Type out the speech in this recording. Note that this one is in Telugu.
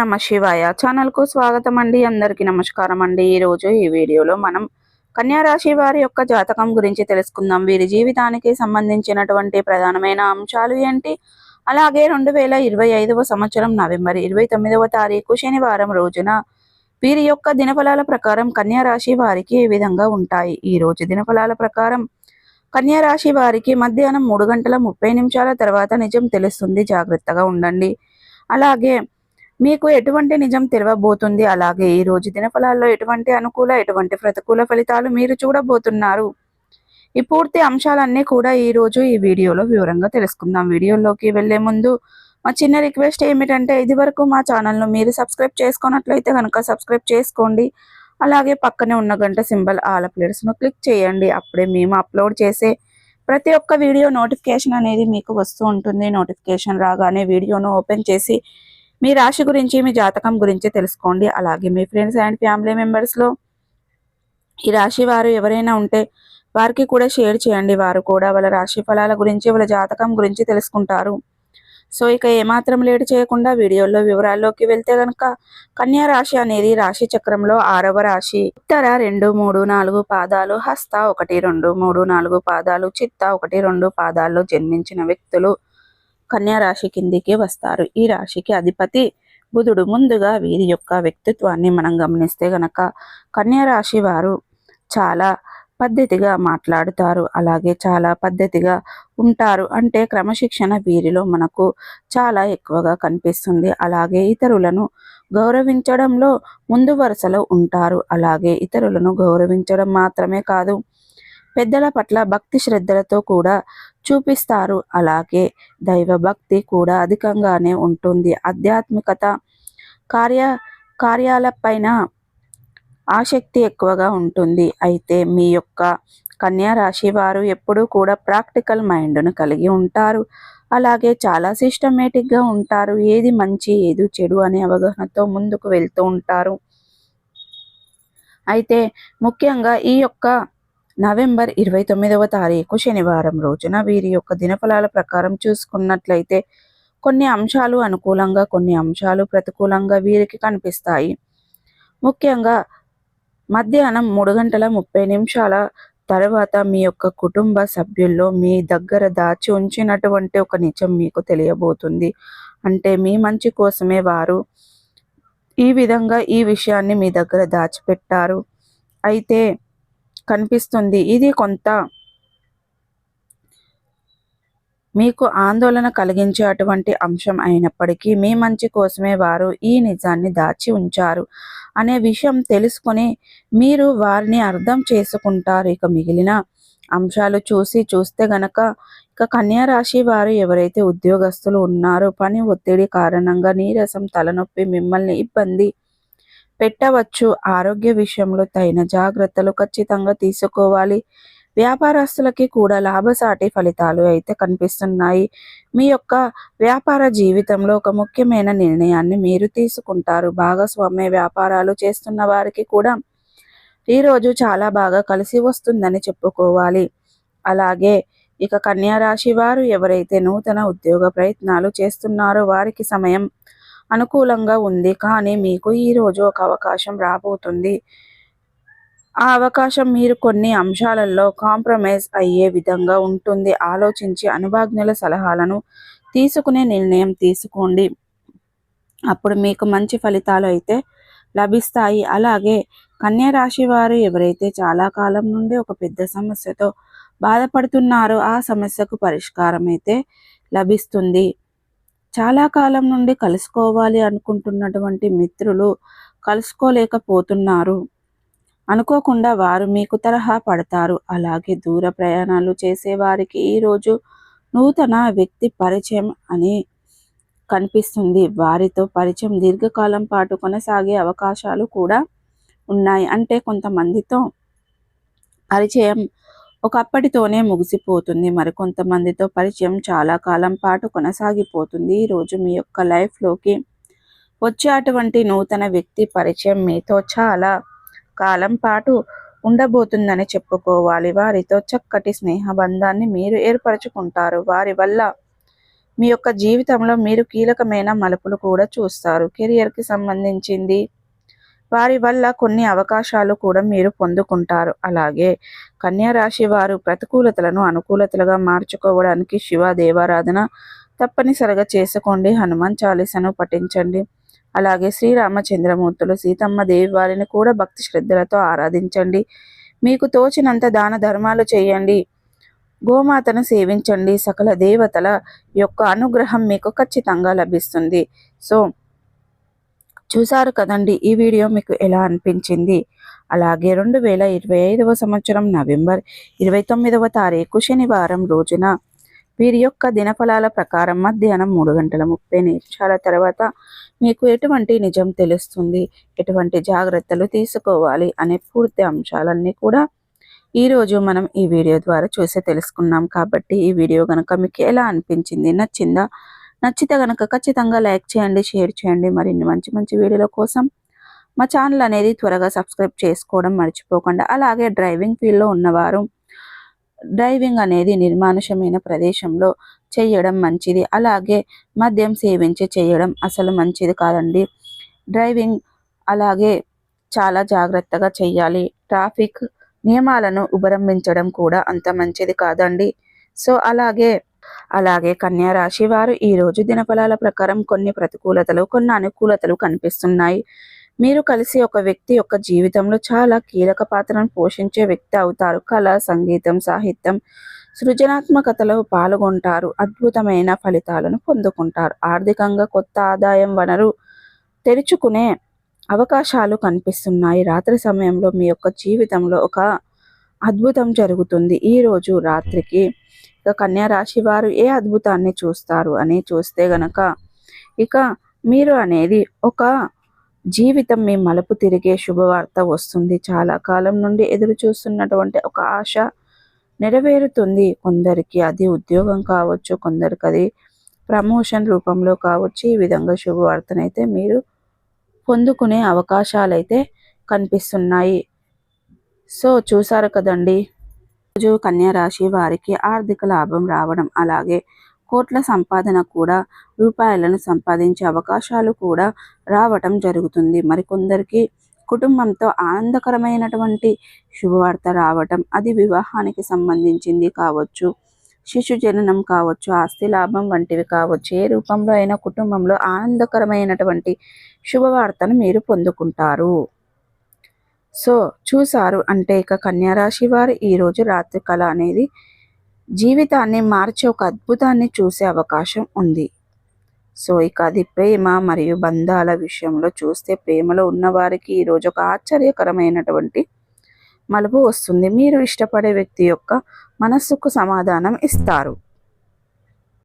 నమ శివాయ ఛానల్ కు స్వాగతం అండి. అందరికీ నమస్కారం అండి. ఈ రోజు ఈ వీడియోలో మనం కన్యా రాశి వారి యొక్క జాతకం గురించి తెలుసుకుందాం. వీరి జీవితానికి సంబంధించినటువంటి ప్రధానమైన అంశాలు ఏంటి, అలాగే 2025వ సంవత్సరం నవంబర్ 29వ తారీఖు శనివారం రోజున వీరి యొక్క దినఫలాల ప్రకారం కన్యా రాశి వారికి ఏ విధంగా ఉంటాయి. ఈ రోజు దినఫలాల ప్రకారం కన్యా రాశి వారికి మధ్యాహ్నం 3:30 తర్వాత నిజం తెలుస్తుంది, జాగ్రత్తగా ఉండండి. అలాగే మీకు ఎటువంటి నిజం తెలవబోతుంది, అలాగే ఈ రోజు దినఫలాల్లో ఎటువంటి అనుకూల ఎటువంటి ప్రతికూల ఫలితాలు మీరు చూడబోతున్నారు. ఈ పూర్తి అంశాలన్నీ కూడా ఈ రోజు ఈ వీడియోలో వివరంగా తెలుసుకుందాం. వీడియోలోకి వెళ్లే ముందు మా చిన్న రిక్వెస్ట్ ఏమిటంటే, ఇది వరకు మా ఛానల్ను మీరు సబ్స్క్రైబ్ చేసుకున్నట్లయితే కనుక సబ్స్క్రైబ్ చేసుకోండి. అలాగే పక్కనే ఉన్న గంట సింబల్ ఆల్ అప్డేట్స్ను క్లిక్ చేయండి. అప్పుడే మేము అప్లోడ్ చేసే ప్రతి ఒక్క వీడియో నోటిఫికేషన్ అనేది మీకు వస్తూ ఉంటుంది. నోటిఫికేషన్ రాగానే వీడియోను ఓపెన్ చేసి మీ రాశి గురించి మీ జాతకం గురించి తెలుసుకోండి. అలాగే మీ ఫ్రెండ్స్ అండ్ ఫ్యామిలీ మెంబర్స్లో ఈ రాశి వారు ఎవరైనా ఉంటే వారికి కూడా షేర్ చేయండి. వారు కూడా వాళ్ళ రాశి ఫలాల గురించి వాళ్ళ జాతకం గురించి తెలుసుకుంటారు. సో ఇక ఏమాత్రం లేట్ చేయకుండా వీడియోలో వివరాల్లోకి వెళ్తే గనక, కన్యా రాశి అనేది రాశి చక్రంలో 6వ రాశి. ఉత్తర 2, 3, 4 పాదాలు, హస్త 1, 2, 3, 4 పాదాలు, చిత్త 1, 2 పాదాల్లో జన్మించిన వ్యక్తులు కన్యా రాశి కిందికి వస్తారు. ఈ రాశికి అధిపతి బుధుడు. ముందుగా వీరి యొక్క వ్యక్తిత్వాన్ని మనం గమనిస్తే గనక, కన్యా రాశి వారు చాలా పద్ధతిగా మాట్లాడుతారు, అలాగే చాలా పద్ధతిగా ఉంటారు. అంటే క్రమశిక్షణ వీరిలో మనకు చాలా ఎక్కువగా కనిపిస్తుంది. అలాగే ఇతరులను గౌరవించడంలో ముందు వరుసలో ఉంటారు. అలాగే ఇతరులను గౌరవించడం మాత్రమే కాదు, పెద్దల పట్ల భక్తి శ్రద్ధలతో కూడా చూపిస్తారు. అలాగే దైవ భక్తి కూడా అధికంగానే ఉంటుంది. ఆధ్యాత్మికత కార్యాలపైన ఆసక్తి ఎక్కువగా ఉంటుంది. అయితే మీ యొక్క కన్యా రాశి వారు ఎప్పుడూ కూడా ప్రాక్టికల్ మైండ్ను కలిగి ఉంటారు. అలాగే చాలా సిస్టమేటిక్గా ఉంటారు. ఏది మంచి ఏది చెడు అనే అవగాహనతో ముందుకు వెళ్తూ ఉంటారు. అయితే ముఖ్యంగా ఈ యొక్క నవంబర్ 29వ తారీఖు శనివారం రోజున వీరి యొక్క దినఫలాల ప్రకారం చూసుకున్నట్లయితే కొన్ని అంశాలు అనుకూలంగా కొన్ని అంశాలు ప్రతికూలంగా వీరికి కనిపిస్తాయి. ముఖ్యంగా మధ్యాహ్నం 3:30 తర్వాత మీ యొక్క కుటుంబ సభ్యుల్లో మీ దగ్గర దాచి ఉంచినటువంటి ఒక నిజం మీకు తెలియబోతుంది. అంటే మీ మంచి కోసమే వారు ఈ విధంగా ఈ విషయాన్ని మీ దగ్గర దాచిపెట్టారు అయితే కనిపిస్తుంది. ఇది కొంత మీకు ఆందోళన కలిగించే అటువంటి అంశం అయినప్పటికీ మీ మంచి కోసమే వారు ఈ నిజాన్ని దాచి ఉంచారు అనే విషయం తెలుసుకొని మీరు వారిని అర్థం చేసుకుంటారు. ఇక మిగిలిన అంశాలు చూస్తే గనక, ఇక కన్యా రాశి వారు ఎవరైతే ఉద్యోగస్తులు ఉన్నారో పని ఒత్తిడి కారణంగా నీరసం, తలనొప్పి మిమ్మల్ని ఇబ్బంది పెట్టవచ్చు. ఆరోగ్య విషయంలో తగిన జాగ్రత్తలు ఖచ్చితంగా తీసుకోవాలి. వ్యాపారస్తులకి కూడా లాభసాటి ఫలితాలు అయితే కనిపిస్తున్నాయి. మీ యొక్క వ్యాపార జీవితంలో ఒక ముఖ్యమైన నిర్ణయాన్ని మీరు తీసుకుంటారు. భాగస్వామ్య వ్యాపారాలు చేస్తున్న వారికి కూడా ఈరోజు చాలా బాగా కలిసి వస్తుందని చెప్పుకోవాలి. అలాగే ఇక కన్యా రాశి వారు ఎవరైతే నూతన ఉద్యోగ ప్రయత్నాలు చేస్తున్నారో వారికి సమయం అనుకూలంగా ఉంది. కానీ మీకు ఈరోజు ఒక అవకాశం రాబోతుంది. ఆ అవకాశం మీరు కొన్ని అంశాలలో కాంప్రమైజ్ అయ్యే విధంగా ఉంటుంది. ఆలోచించి అనుభవజ్ఞుల సలహాలను తీసుకునే నిర్ణయం తీసుకోండి. అప్పుడు మీకు మంచి ఫలితాలు అయితే లభిస్తాయి. అలాగే కన్యా రాశి వారు ఎవరైతే చాలా కాలం నుండి ఒక పెద్ద సమస్యతో బాధపడుతున్నారో ఆ సమస్యకు పరిష్కారం అయితే లభిస్తుంది. చాలా కాలం నుండి కలుసుకోవాలి అనుకుంటున్నటువంటి మిత్రులు కలుసుకోలేకపోతున్నారు. అనుకోకుండా వారు మీకు తరహా పడతారు. అలాగే దూర ప్రయాణాలు చేసే వారికి ఈరోజు నూతన వ్యక్తి పరిచయం అని కనిపిస్తుంది. వారితో పరిచయం దీర్ఘకాలం పాటు కొనసాగే అవకాశాలు కూడా ఉన్నాయి. అంటే కొంతమందితో పరిచయం ఒకప్పటితోనే ముగిసిపోతుంది, మరికొంతమందితో పరిచయం చాలా కాలం పాటు కొనసాగిపోతుంది. ఈరోజు మీ యొక్క లైఫ్లోకి వచ్చే అటువంటి నూతన వ్యక్తి పరిచయం మీతో చాలా కాలం పాటు ఉండబోతుందని చెప్పుకోవాలి. వారితో చక్కటి స్నేహ బంధాన్ని మీరు ఏర్పరచుకుంటారు. వారి వల్ల మీ యొక్క జీవితంలో మీరు కీలకమైన మలుపులు కూడా చూస్తారు. కెరియర్కి సంబంధించింది వారి వల్ల కొన్ని అవకాశాలు కూడా మీరు పొందుకుంటారు. అలాగే కన్యా రాశి వారు ప్రతికూలతలను అనుకూలతలుగా మార్చుకోవడానికి శివ దేవారాధన తప్పనిసరిగా చేసుకోండి. హనుమాన్ చాలీసను పఠించండి. అలాగే శ్రీరామచంద్రమూర్తులు సీతమ్మ దేవి వారిని కూడా భక్తి శ్రద్ధలతో ఆరాధించండి. మీకు తోచినంత దాన ధర్మాలు చేయండి. గోమాతను సేవించండి. సకల దేవతల యొక్క అనుగ్రహం మీకు ఖచ్చితంగా లభిస్తుంది. సో చూసారు కదండి, ఈ వీడియో మీకు ఎలా అనిపించింది? అలాగే 2025వ సంవత్సరం నవంబర్ 29వ తారీఖు శనివారం రోజున వీరి యొక్క దినఫలాల ప్రకారం మధ్యాహ్నం 3:30 తర్వాత మీకు ఎటువంటి నిజం తెలుస్తుంది, ఎటువంటి జాగ్రత్తలు తీసుకోవాలి అనే పూర్తి అంశాలన్నీ కూడా ఈరోజు మనం ఈ వీడియో ద్వారా చూసి తెలుసుకున్నాం. కాబట్టి ఈ వీడియో కనుక మీకు ఎలా అనిపించింది, నచ్చిందా? నచ్చితే కనుక ఖచ్చితంగా లైక్ చేయండి, షేర్ చేయండి. మరిన్ని మంచి మంచి వీడియోల కోసం మా ఛానల్ అనేది త్వరగా సబ్స్క్రైబ్ చేసుకోవడం మర్చిపోకుండా. అలాగే డ్రైవింగ్ ఫీల్డ్లో ఉన్నవారు డ్రైవింగ్ అనేది నిర్మానుషమైన ప్రదేశంలో చేయడం మంచిది. అలాగే మద్యం సేవించి చేయడం అసలు మంచిది కాదండి. డ్రైవింగ్ అలాగే చాలా జాగ్రత్తగా చేయాలి. ట్రాఫిక్ నియమాలను ఉల్లంఘించడం కూడా అంత మంచిది కాదండి. సో అలాగే కన్యా రాశి వారు ఈ రోజు దినఫలాల ప్రకారం కొన్ని ప్రతికూలతలు, కొన్ని అనుకూలతలు కనిపిస్తున్నాయి. మీరు కలిసి ఒక వ్యక్తి యొక్క జీవితంలో చాలా కీలక పాత్రను పోషించే వ్యక్తి అవుతారు. కళ, సంగీతం, సాహిత్యం, సృజనాత్మకతలో పాల్గొంటారు. అద్భుతమైన ఫలితాలను పొందుకుంటారు. ఆర్థికంగా కొత్త ఆదాయం వనరు తెరుచుకునే అవకాశాలు కనిపిస్తున్నాయి. రాత్రి సమయంలో మీ యొక్క జీవితంలో ఒక అద్భుతం జరుగుతుంది. ఈ రోజు రాత్రికి ఇక కన్యా రాశి వారు ఏ అద్భుతాన్ని చూస్తారు అని చూస్తే గనక ఇక మీరు అనేది ఒక జీవితం మీ మలుపు తిరిగే శుభవార్త వస్తుంది. చాలా కాలం నుండి ఎదురు చూస్తున్నటువంటి ఒక ఆశ నెరవేరుతుంది. కొందరికి అది ఉద్యోగం కావచ్చు, కొందరికి అది ప్రమోషన్ రూపంలో కావచ్చు. ఈ విధంగా శుభవార్తనైతే మీరు పొందుకునే అవకాశాలైతే కనిపిస్తున్నాయి. సో చూసారు కదండి, రోజు కన్యా రాశి వారికి ఆర్థిక లాభం రావడం, అలాగే కోట్ల సంపాదన కూడా, రూపాయలను సంపాదించే అవకాశాలు కూడా రావటం జరుగుతుంది. మరికొందరికి కుటుంబంతో ఆనందకరమైనటువంటి శుభవార్త రావటం, అది వివాహానికి సంబంధించింది కావచ్చు, శిశు జననం కావచ్చు, ఆస్తి లాభం వంటివి కావచ్చు. ఏ రూపంలో అయినా కుటుంబంలో ఆనందకరమైనటువంటి శుభవార్తను మీరు పొందుకుంటారు. సో చూసారు అంటే ఇక కన్యా రాశి వారు ఈరోజు రాత్రి కళ అనేది జీవితాన్ని మార్చే ఒక అద్భుతాన్ని చూసే అవకాశం ఉంది. సో ఇక అది ప్రేమ మరియు బంధాల విషయంలో చూస్తే ప్రేమలో ఉన్నవారికి ఈరోజు ఒక ఆశ్చర్యకరమైనటువంటి మలుపు వస్తుంది. మీరు ఇష్టపడే వ్యక్తి యొక్క మనస్సుకు సమాధానం ఇస్తారు.